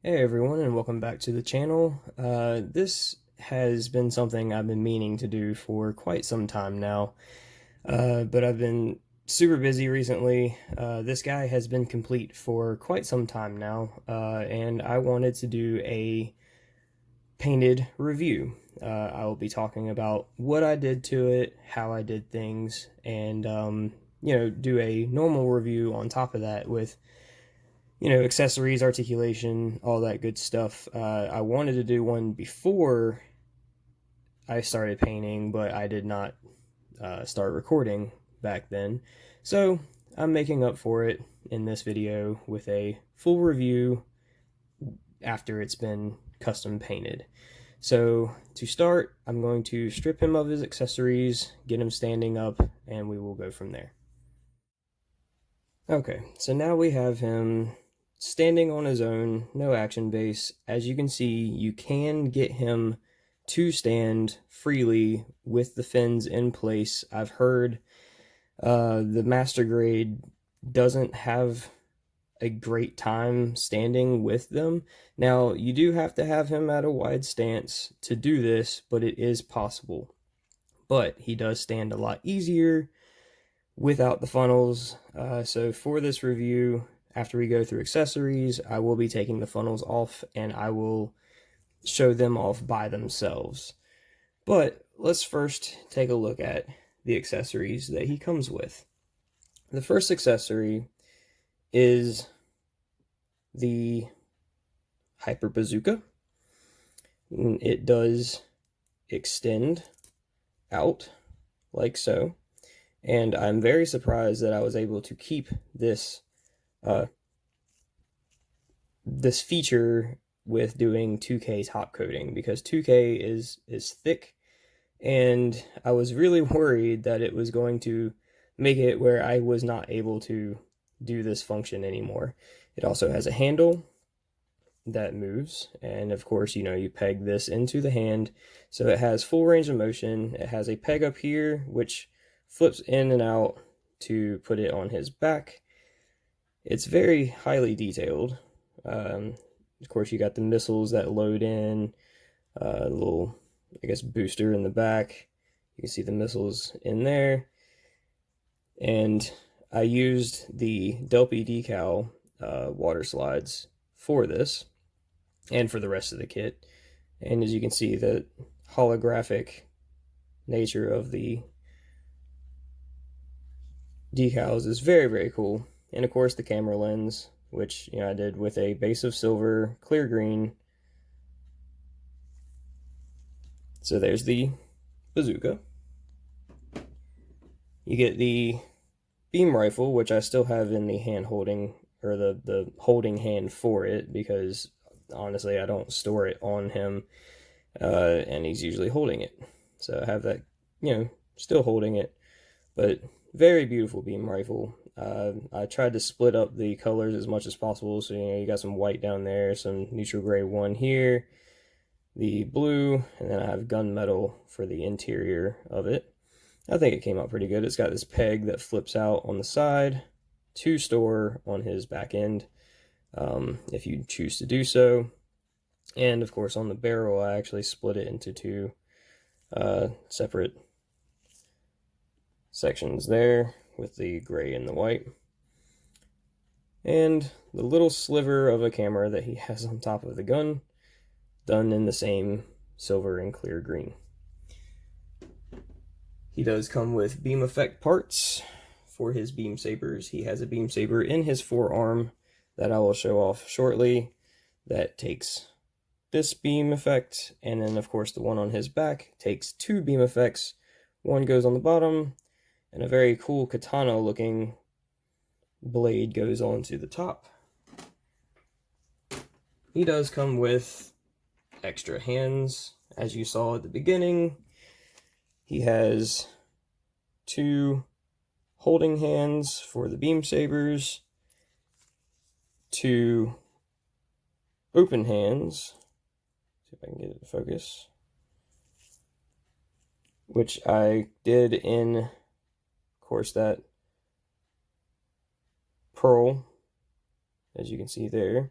Hey everyone, and welcome back to the channel. This has been something I've been meaning to do for quite some time now, but I've been super busy recently. This guy has been complete for quite some time now, and I wanted to do a painted review. I will be talking about what I did to it, how I did things, and do a normal review on top of that with accessories, articulation, all that good stuff. I wanted to do one before I started painting, but I did not start recording back then. So I'm making up for it in this video with a full review after it's been custom painted. So to start, I'm going to strip him of his accessories, get him standing up, and we will go from there. Okay, so now we have him standing on his own, no action base. As you can see, you can get him to stand freely with the fins in place. I've heard the master grade doesn't have a great time standing with them. Now, you do have to have him at a wide stance to do this, but it is possible. But he does stand a lot easier without the funnels. So for this review, after we go through accessories, I will be taking the funnels off and I will show them off by themselves. But let's first take a look at the accessories that he comes with. The first accessory is the Hyper Bazooka. It does extend out like so. And I'm very surprised that I was able to keep this this feature with doing 2K top coating, because 2K is thick, and I was really worried that it was going to make it where I was not able to do this function anymore. It also has a handle that moves, and of course, you peg this into the hand, so it has full range of motion. It has a peg up here which flips in and out to put it on his back. It's very highly detailed. Of course, you got the missiles that load in, a little, I guess, booster in the back. You can see the missiles in there. And I used the Delpy decal water slides for this and for the rest of the kit. And as you can see, the holographic nature of the decals is very, very cool. And of course the camera lens, which I did with a base of silver, clear green. So there's the bazooka. You get the beam rifle, which I still have in the hand holding, or the holding hand for it, because honestly I don't store it on him, and he's usually holding it. So I have that, still holding it. But very beautiful beam rifle. I tried to split up the colors as much as possible, so you got some white down there, some neutral gray one here, the blue, and then I have gunmetal for the interior of it. I think it came out pretty good. It's got this peg that flips out on the side to store on his back end, if you choose to do so. And of course on the barrel I actually split it into two separate sections there with the gray and the white. And the little sliver of a camera that he has on top of the gun, done in the same silver and clear green. He does come with beam effect parts for his beam sabers. He has a beam saber in his forearm that I will show off shortly that takes this beam effect, and then of course the one on his back takes two beam effects. One goes on the bottom, and a very cool katana looking blade goes onto the top. He does come with extra hands, as you saw at the beginning. He has two holding hands for the beam sabers, two open hands. See if I can get it to focus. Which I did in, of course, that pearl, as you can see there.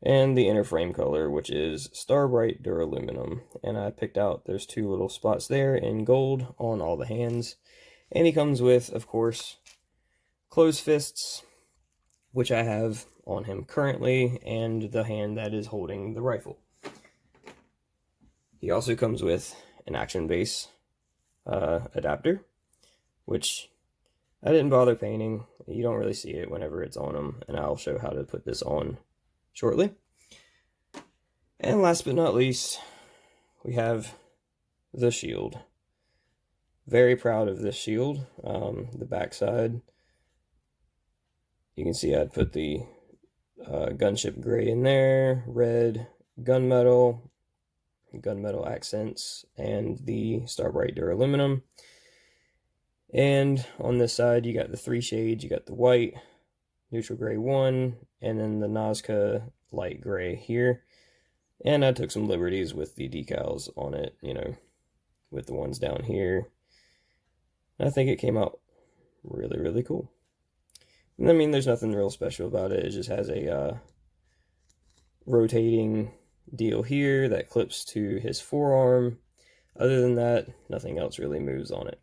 and the inner frame color, which is Star Bright Duraluminum. And I picked out those two little spots there in gold on all the hands. And he comes with, of course, closed fists, which I have on him currently, and the hand that is holding the rifle. He also comes with an action base adapter, which I didn't bother painting. You don't really see it whenever it's on him, and I'll show how to put this on shortly. And last but not least, we have the shield. Very proud of this shield. The backside, you can see I put the gunship gray in there, red gunmetal accents, and the Starbright Duraluminum. And on this side, you got the three shades. You got the white, neutral gray 1, and then the Nazca light gray here. And I took some liberties with the decals on it, you know, with the ones down here. I think it came out really, really cool. I mean, there's nothing real special about it. It just has a rotating deal here that clips to his forearm. Other than that, nothing else really moves on it.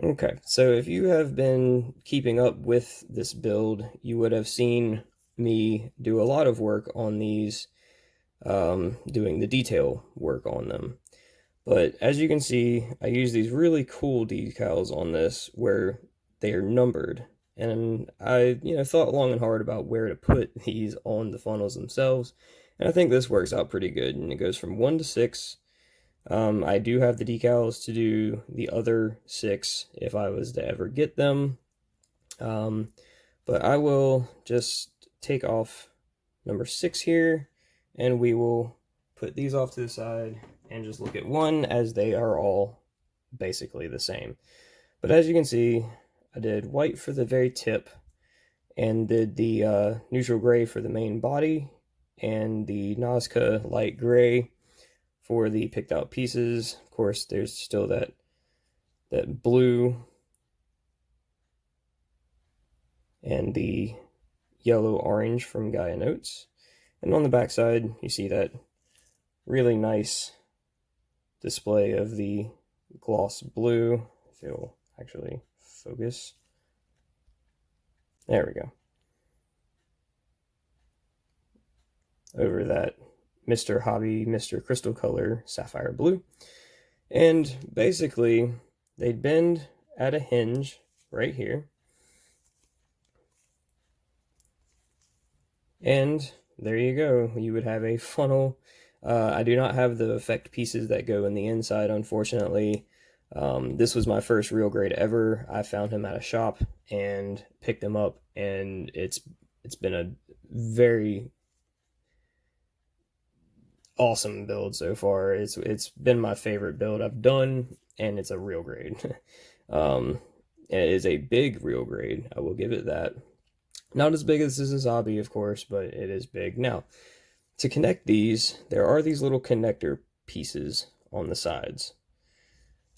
Okay, so if you have been keeping up with this build, you would have seen me do a lot of work on these, doing the detail work on them. But as you can see, I use these really cool decals on this where they are numbered. And I, thought long and hard about where to put these on the funnels themselves. And I think this works out pretty good. And it goes from 1 to 6. I do have the decals to do the other 6 if I was to ever get them. But I will just take off number 6 here, and we will put these off to the side and just look at 1, as they are all basically the same. But as you can see, I did white for the very tip, and did the neutral gray for the main body, and the Nazca light gray for the picked out pieces. Of course, there's still that blue and the yellow orange from Gaia Notes. And on the back side, you see that really nice display of the gloss blue. If it'll actually focus. There we go. Over that Mr. Hobby, Mr. Crystal Color Sapphire Blue. And basically, they'd bend at a hinge right here. And there you go. You would have a funnel. I do not have the effect pieces that go in the inside, unfortunately. This was my first real grade ever. I found him at a shop and picked him up, and it's been a very awesome build so far. It's been my favorite build I've done, and it's a real grade. It is a big real grade, I will give it that. Not as big as this is hobby, of course, but it is big. Now, to connect these, there are these little connector pieces on the sides.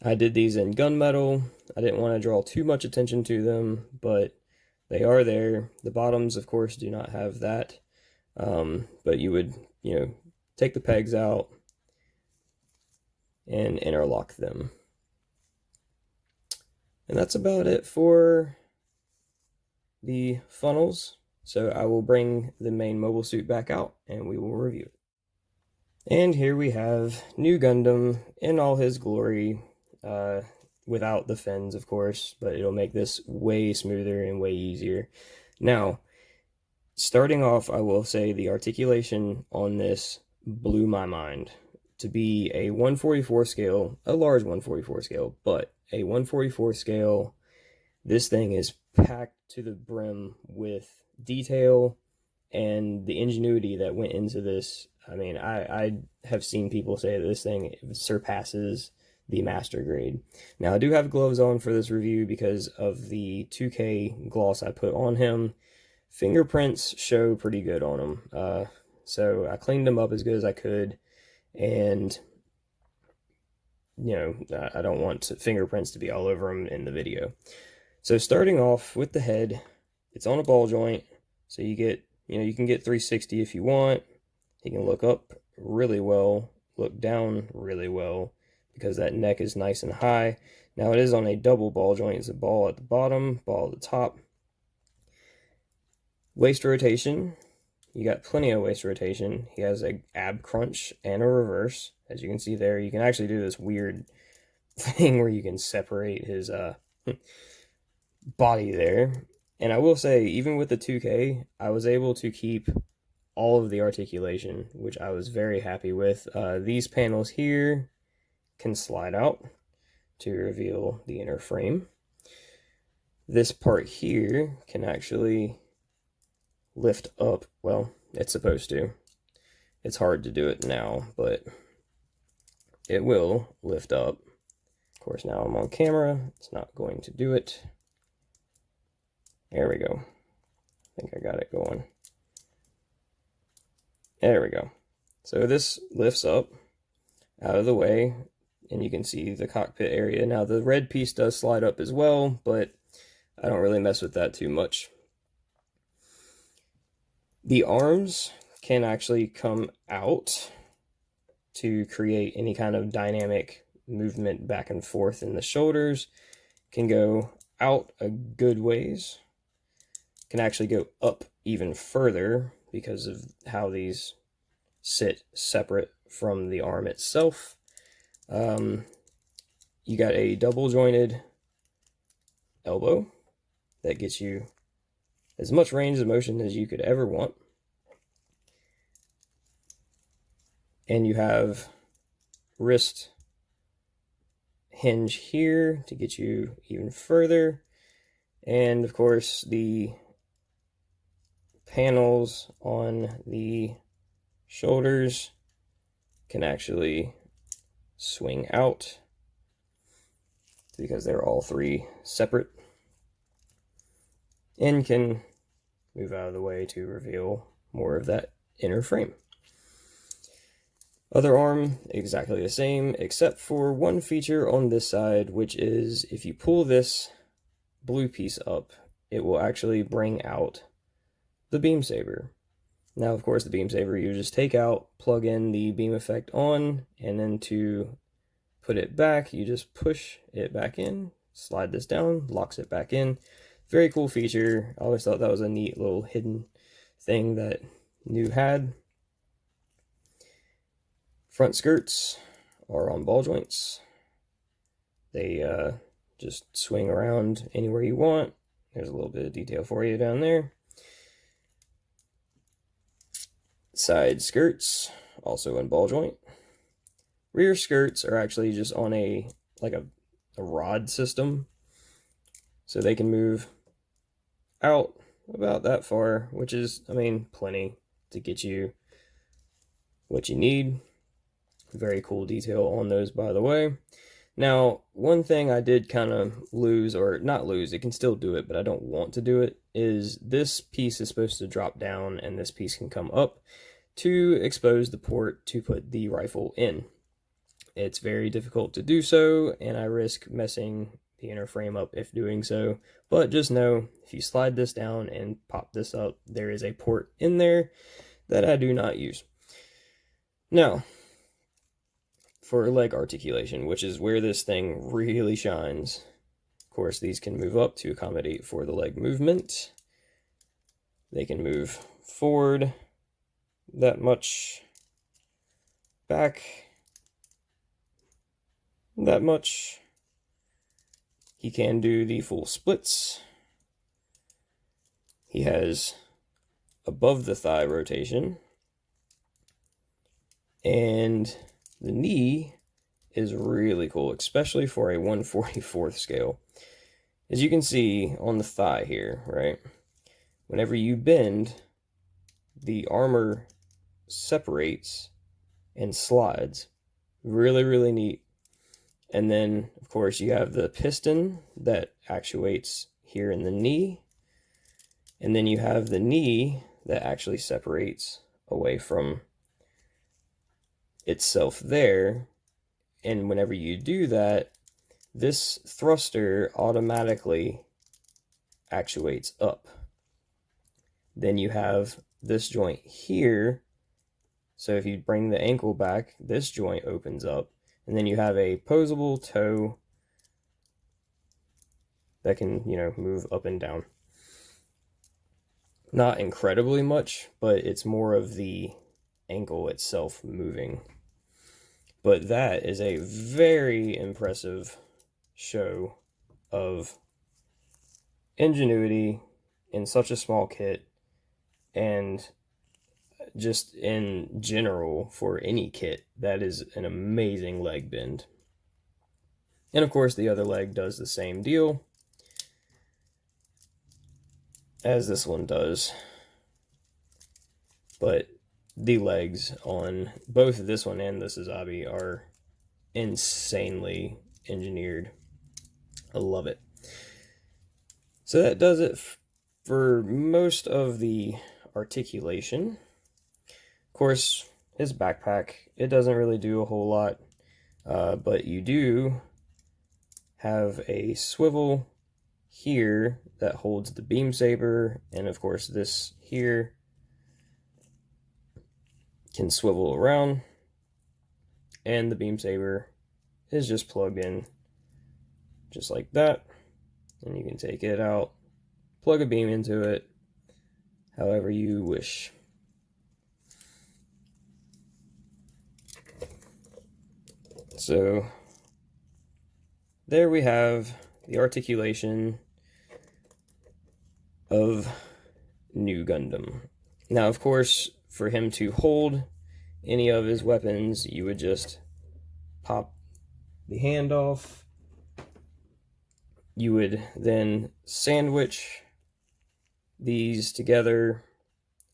I did these in gunmetal. I didn't want to draw too much attention to them, but they are there. The bottoms, of course, do not have that. But you would, take the pegs out and interlock them. And that's about it for the funnels. So I will bring the main mobile suit back out and we will review it. And here we have New Gundam in all his glory, without the fins, of course, but it'll make this way smoother and way easier. Now, starting off, I will say the articulation on this blew my mind. To be a 144 scale, a large 144 scale, but a 144 scale, this thing is packed to the brim with detail and the ingenuity that went into this. I mean, I have seen people say that this thing surpasses the master grade. Now, I do have gloves on for this review because of the 2K gloss I put on him. Fingerprints show pretty good on him. So I cleaned them up as good as I could. And, I don't want fingerprints to be all over them in the video. So starting off with the head, it's on a ball joint. So you get, you can get 360 if you want. He can look up really well, look down really well, because that neck is nice and high. Now it is on a double ball joint. It's a ball at the bottom, ball at the top. Waist rotation, you got plenty of waist rotation. He has a ab crunch and a reverse. As you can see there, you can actually do this weird thing where you can separate his body there. And I will say, even with the 2K, I was able to keep all of the articulation, which I was very happy with. These panels here can slide out to reveal the inner frame. This part here can actually lift up. Well, it's supposed to. It's hard to do it now, but it will lift up. Of course, now I'm on camera. It's not going to do it. There we go. I think I got it going. There we go. So this lifts up out of the way, and you can see the cockpit area. Now the red piece does slide up as well, but I don't really mess with that too much. The arms can actually come out to create any kind of dynamic movement back and forth, in the shoulders can go out a good ways, can actually go up even further because of how these sit separate from the arm itself. You got a double jointed elbow that gets you as much range of motion as you could ever want. And you have wrist hinge here to get you even further. And of course, the panels on the shoulders can actually swing out because they're all three separate, and can move out of the way to reveal more of that inner frame. Other arm, exactly the same, except for one feature on this side, which is if you pull this blue piece up, it will actually bring out the beam saber. Now, of course, the beam saber you just take out, plug in the beam effect on, and then to put it back, you just push it back in, slide this down, locks it back in. Very cool feature. I always thought that was a neat little hidden thing that New had. Front skirts are on ball joints. They just swing around anywhere you want. There's a little bit of detail for you down there. Side skirts, also in ball joint. Rear skirts are actually just on a rod system, so they can move out about that far, which is, I mean, plenty to get you what you need. Very cool detail on those, by the way. Now, one thing I did kind of lose, or not lose, it can still do it, but I don't want to do it, is this piece is supposed to drop down and this piece can come up to expose the port to put the rifle in. It's very difficult to do so, and I risk messing the inner frame up if doing so, but just know if you slide this down and pop this up, there is a port in there that I do not use. Now, for leg articulation, which is where this thing really shines. Of course, these can move up to accommodate for the leg movement. They can move forward that much, back that much. He can do the full splits. He has above the thigh rotation, and the knee is really cool, especially for a 1/44 scale. As you can see on the thigh here, right? Whenever you bend, the armor separates and slides. Really, really neat. And then, of course, you have the piston that actuates here in the knee. And then you have the knee that actually separates away from itself there. And whenever you do that, this thruster automatically actuates up. Then you have this joint here So if you bring the ankle back, this joint opens up, and then you have a posable toe that can, move up and down. Not incredibly much, but it's more of the ankle itself moving. But that is a very impressive show of ingenuity in such a small kit, and just in general for any kit. That is an amazing leg bend. And of course the other leg does the same deal as this one does, but the legs on both this one and this Azabi are insanely engineered. I love it. So that does it for most of the articulation. Of course, his backpack, it doesn't really do a whole lot, but you do have a swivel here that holds the beam saber, and of course this here can swivel around, and the beam saber is just plugged in just like that, and you can take it out, plug a beam into it however you wish. So there we have the articulation of New Gundam. Now, of course, for him to hold any of his weapons, you would just pop the hand off. You would then sandwich these together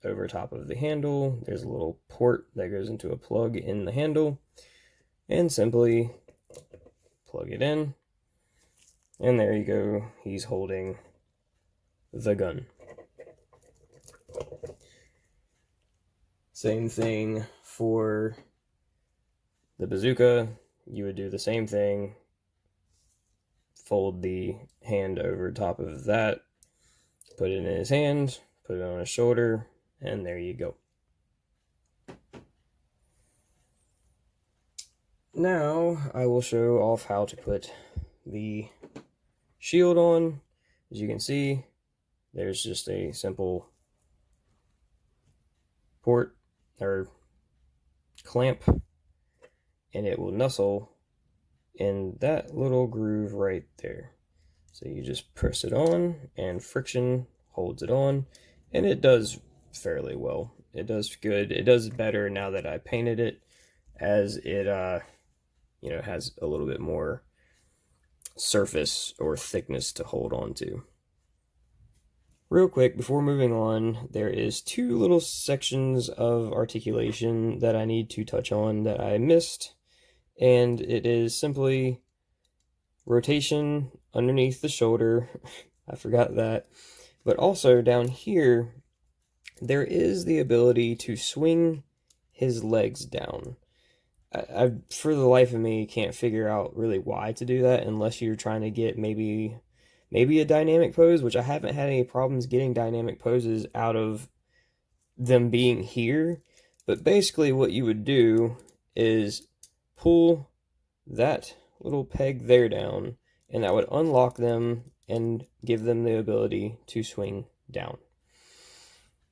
over top of the handle. There's a little port that goes into a plug in the handle, and simply plug it in, and there you go. He's holding the gun. Same thing for the bazooka. You would do the same thing. Fold the hand over top of that, put it in his hand, put it on his shoulder, and there you go. Now I will show off how to put the shield on. As you can see, there's just a simple port or clamp, and it will nestle in that little groove right there. So you just press it on, and friction holds it on, and it does fairly well. It does good. It does better now that I painted it, as it has a little bit more surface or thickness to hold on to. Real quick, before moving on, there is two little sections of articulation that I need to touch on that I missed, and it is simply rotation underneath the shoulder. I forgot that. But also down here, there is the ability to swing his legs down. I for the life of me, can't figure out really why to do that, unless you're trying to get maybe a dynamic pose, which I haven't had any problems getting dynamic poses out of them being here. But basically what you would do is pull that little peg there down, and that would unlock them and give them the ability to swing down.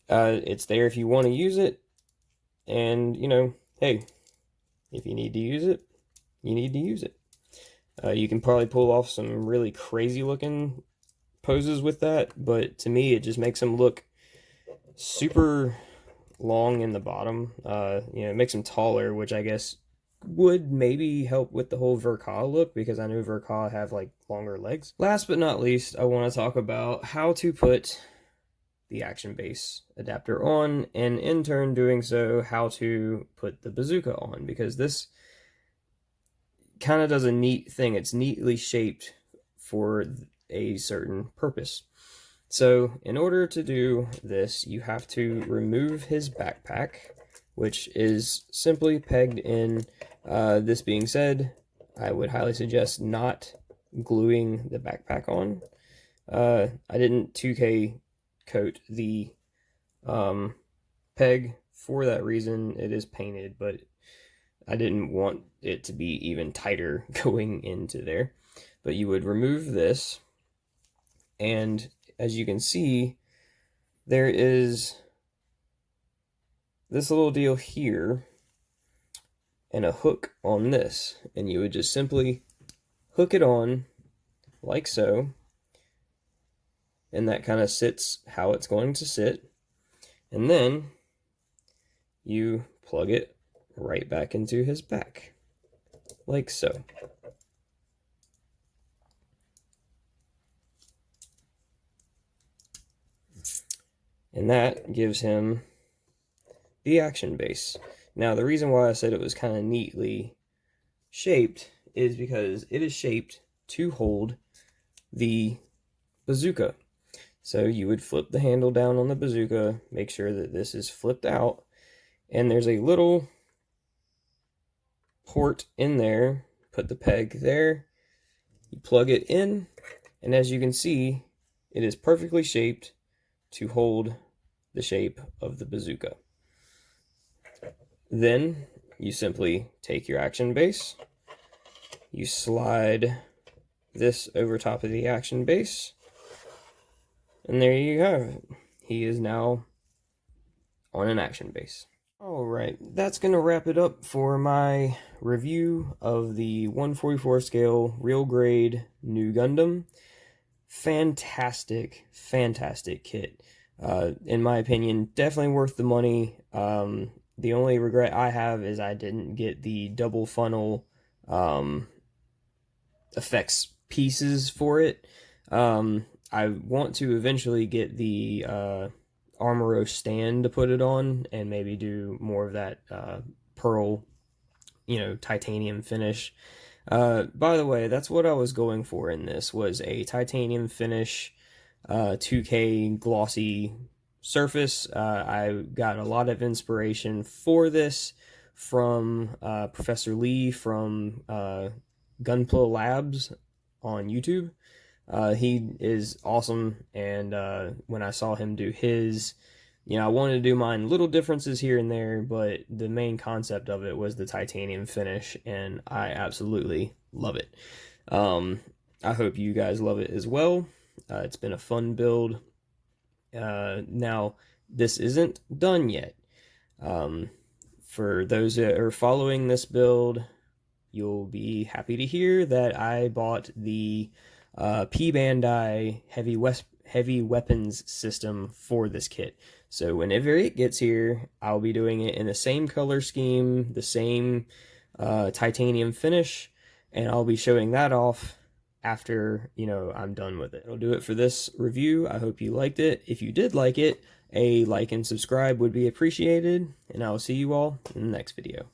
It's there if you want to use it, and hey, if you need to use it, you need to use it. You can probably pull off some really crazy looking poses with that, but to me it just makes them look super long in the bottom. It makes them taller, which I guess would maybe help with the whole Verka look, because I know Verka have like longer legs. Last but not least, I want to talk about how to put the action base adapter on, and in turn doing so, how to put the bazooka on, because this kind of does a neat thing. It's neatly shaped for a certain purpose. So in order to do this, you have to remove his backpack, which is simply pegged in. This being said, I would highly suggest not gluing the backpack on. I didn't 2K coat the peg for that reason it is painted, but I didn't want it to be even tighter going into there. But you would remove this, and as you can see, there is this little deal here and a hook on this, and you would just simply hook it on like so, and that kind of sits how it's going to sit, and then you plug it right back into his back like so. And that gives him the action base. Now, the reason why I said it was kind of neatly shaped is because it is shaped to hold the bazooka. So you would flip the handle down on the bazooka, make sure that this is flipped out, and there's a little port in there. Put the peg there, you plug it in, and as you can see, it is perfectly shaped to hold the shape of the bazooka. Then you simply take your action base, you slide this over top of the action base, and there you have it. He is now on an action base. Alright, that's going to wrap it up for my review of the 1/44 scale real grade new Gundam. Fantastic, fantastic kit. In my opinion, definitely worth the money. The only regret I have is I didn't get the double funnel effects pieces for it. I want to eventually get the Armoro stand to put it on and maybe do more of that pearl, titanium finish. By the way, that's what I was going for in this, was a titanium finish, 2K glossy surface. I got a lot of inspiration for this from Professor Lee from Gunpla Labs on YouTube. He is awesome, and when I saw him do his, I wanted to do mine. Little differences here and there, but the main concept of it was the titanium finish, and I absolutely love it. I hope you guys love it as well. It's been a fun build. Now, this isn't done yet. For those that are following this build, you'll be happy to hear that I bought the P Bandai heavy weapons system for this kit. So whenever it gets here, I'll be doing it in the same color scheme, the same titanium finish, and I'll be showing that off after, I'm done with it. I'll do it for this review. I hope you liked it. If you did like it, a like and subscribe would be appreciated, and I'll see you all in the next video.